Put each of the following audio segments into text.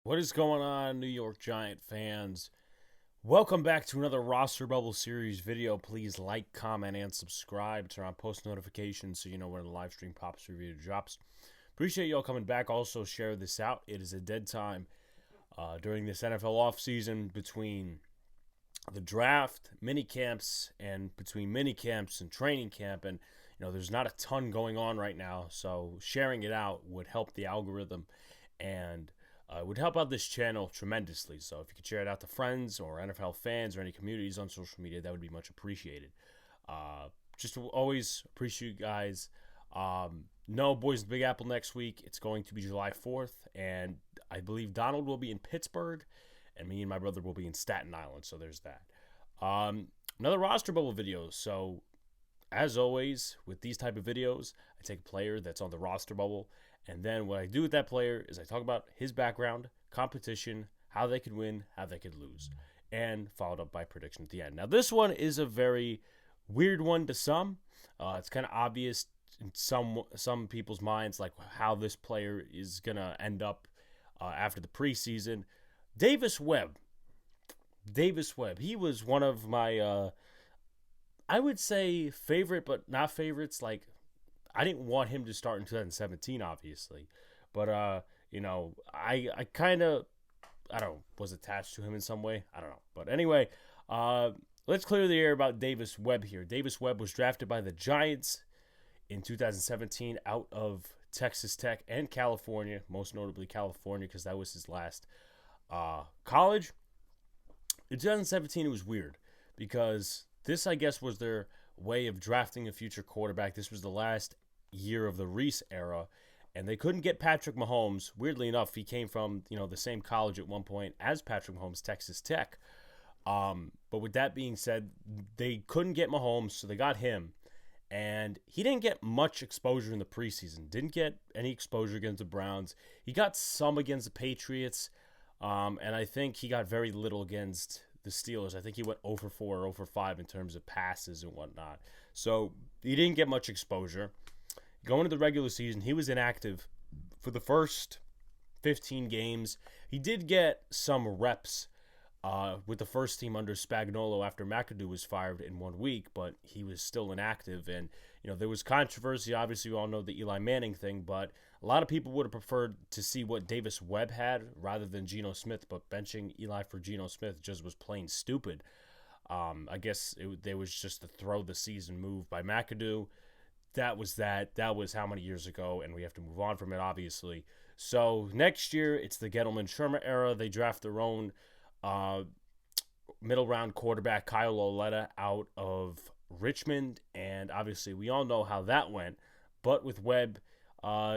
What is going on, New York Giant fans? Welcome back to another Roster Bubble Series video. Please like, comment, and subscribe. Turn on post notifications so you know when the live stream pops or video drops. Appreciate y'all coming back. Also, share this out. It is a dead time during this NFL offseason between the draft, mini camps, and between mini camps and training camp. And, there's not a ton going on right now. So sharing it out would help the algorithm and it would help out this channel tremendously. So if you could share it out to friends or NFL fans or any communities on social media, that would be much appreciated. Just always appreciate you guys. No Boys in the Big Apple next week. It's going to be July 4th, and I believe Donald will be in Pittsburgh, and me and my brother will be in Staten Island. So there's that. Another roster bubble video. So as always, with these type of videos, I take a player that's on the roster bubble, and then what I do with that player is I talk about his background, competition, how they could win, how they could lose, and followed up by prediction at the end. Now, this one is a very weird one to some. It's kind of obvious in some people's minds, like how this player is going to end up after the preseason. Davis Webb. He was one of my, I would say, favorite, but not favorites. Like, I didn't want him to start in 2017, obviously. But, I kind of, was attached to him in some way. I don't know. But anyway, let's clear the air about Davis Webb here. Davis Webb was drafted by the Giants in 2017 out of Texas Tech and California, most notably California because that was his last college. In 2017, it was weird because this, I guess, was their way of drafting a future quarterback. This was the last year of the Reese era, and they couldn't get Patrick Mahomes. Weirdly enough, he came from the same college at one point as Patrick Mahomes, Texas Tech. But with that being said, they couldn't get Mahomes, so they got him, and he didn't get much exposure in the preseason. Didn't get any exposure against the Browns. He got some against the Patriots, and I think he got very little against the Steelers. I think he went 0 for 4 or 0 for 5 in terms of passes and whatnot. So he didn't get much exposure. Going into the regular season, he was inactive for the first 15 games. He did get some reps with the first team under Spagnuolo after McAdoo was fired in 1 week, but he was still inactive. And, there was controversy. Obviously, we all know the Eli Manning thing, but a lot of people would have preferred to see what Davis Webb had rather than Geno Smith, but benching Eli for Geno Smith just was plain stupid. I guess there was just a throw the season move by McAdoo. That was that. That was how many years ago, and we have to move on from it, obviously. So next year, it's the Gettleman-Shermer era. They draft their own middle-round quarterback, Kyle Lauletta, out of Richmond, and obviously we all know how that went. But with Webb,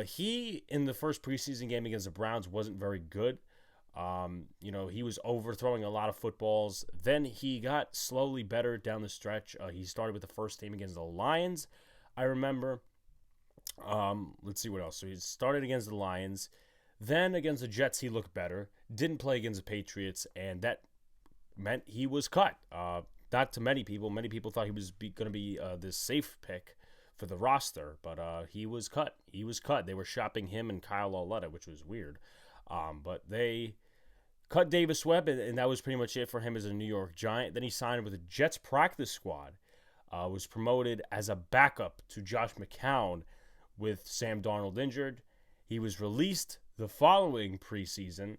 he, in the first preseason game against the Browns, wasn't very good. He was overthrowing a lot of footballs. Then he got slowly better down the stretch. He started with the first team against the Lions, I remember. Let's see what else. So he started against the Lions. Then against the Jets, he looked better. Didn't play against the Patriots, and that meant he was cut. Not to many people. Many people thought he was going to be this safe pick for the roster, but he was cut. They were shopping him and Kyle Lauletta, which was weird. But they cut Davis Webb, and that was pretty much it for him as a New York Giant. Then he signed with the Jets practice squad, was promoted as a backup to Josh McCown with Sam Darnold injured. He was released the following preseason,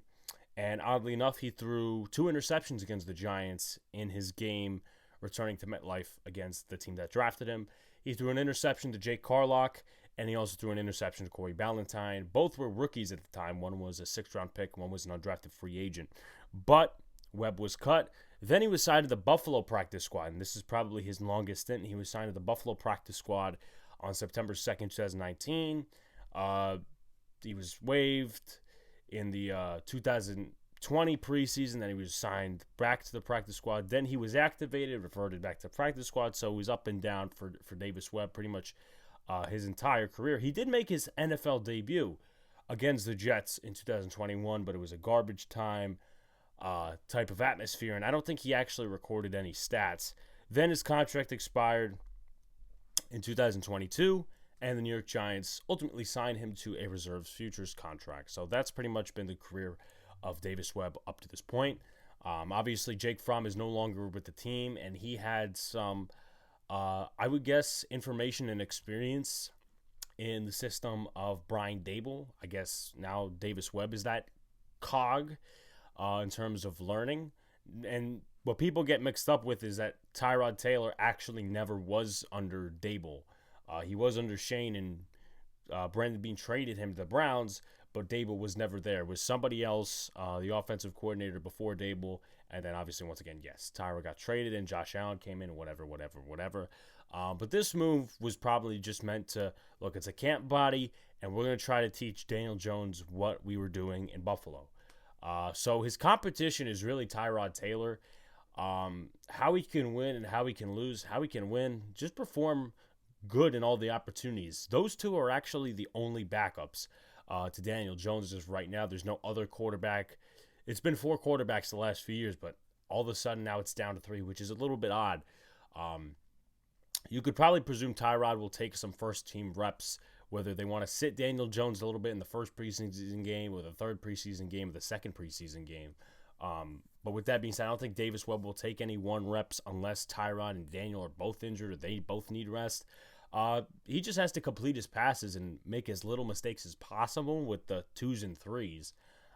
and oddly enough, he threw 2 interceptions against the Giants in his game returning to MetLife against the team that drafted him. He threw an interception to Jake Carlock, and he also threw an interception to Corey Ballantyne. Both were rookies at the time. One was a 6th-round pick. One was an undrafted free agent. But Webb was cut. Then he was signed to the Buffalo practice squad, and this is probably his longest stint. He was signed to the Buffalo practice squad on September 2nd, 2019. He was waived in the 2020 preseason. Then he was signed back to the practice squad. Then he was activated, reverted back to the practice squad. So he was up and down for Davis Webb pretty much his entire career. He did make his NFL debut against the Jets in 2021, but it was a garbage time type of atmosphere, and I don't think he actually recorded any stats. Then his contract expired in 2022, and the New York Giants ultimately signed him to a reserves futures contract. So that's pretty much been the career of Davis Webb up to this point. Obviously, Jake Fromm is no longer with the team, and he had some, I would guess, information and experience in the system of Brian Dable. I guess now Davis Webb is that cog in terms of learning. And what people get mixed up with is that Tyrod Taylor actually never was under Dable. He was under Shane, and Brandon Beane traded him to the Browns, but Dable was never there. It was somebody else, the offensive coordinator before Dable, and then obviously, once again, yes, Tyrod got traded and Josh Allen came in, whatever. But this move was probably just meant to, look, it's a camp body, and we're going to try to teach Daniel Jones what we were doing in Buffalo. So his competition is really Tyrod Taylor. How he can win and how he can lose, how he can win, just perform good in all the opportunities. Those two are actually the only backups to Daniel Jones as right now. There's no other quarterback. It's been 4 quarterbacks the last few years, but all of a sudden now it's down to 3, which is a little bit odd. You could probably presume Tyrod will take some first-team reps, whether they want to sit Daniel Jones a little bit in the first preseason game or the third preseason game or the second preseason game. But with that being said, I don't think Davis Webb will take any 1 reps unless Tyrod and Daniel are both injured or they both need rest. He just has to complete his passes and make as little mistakes as possible with the 2s and 3s.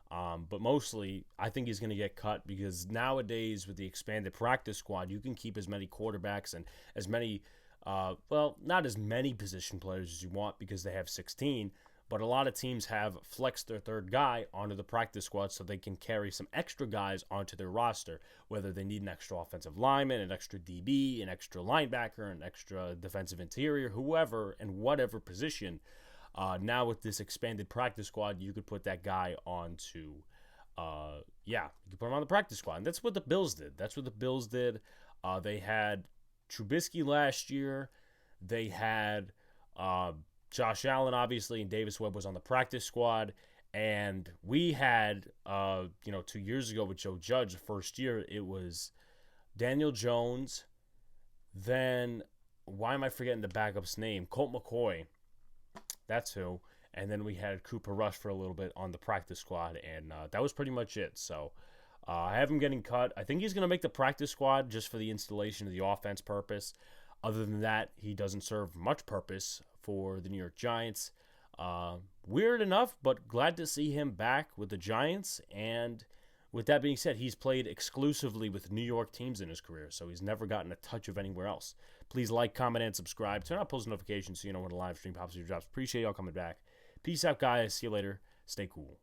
But mostly, I think he's going to get cut because nowadays with the expanded practice squad, you can keep as many quarterbacks and as many, not as many position players as you want because they have 16, but a lot of teams have flexed their third guy onto the practice squad so they can carry some extra guys onto their roster, whether they need an extra offensive lineman, an extra DB, an extra linebacker, an extra defensive interior, whoever and whatever position. Now with this expanded practice squad, you could put that guy onto, you could put him on the practice squad. And that's what the Bills did. They had Trubisky last year. They had Josh Allen, obviously, and Davis Webb was on the practice squad. And we had, 2 years ago with Joe Judge, the first year, it was Daniel Jones. Then, why am I forgetting the backup's name? Colt McCoy. That's who. And then we had Cooper Rush for a little bit on the practice squad, and that was pretty much it. So I have him getting cut. I think he's going to make the practice squad just for the installation of the offense purpose. Other than that, he doesn't serve much purpose for the New York Giants. Weird enough, but glad to see him back with the Giants. And with that being said, he's played exclusively with New York teams in his career, so he's never gotten a touch of anywhere else. Please like, comment, and subscribe. Turn on post notifications so you know when a live stream pops or drops. Appreciate y'all coming back. Peace out, guys. See you later. Stay cool.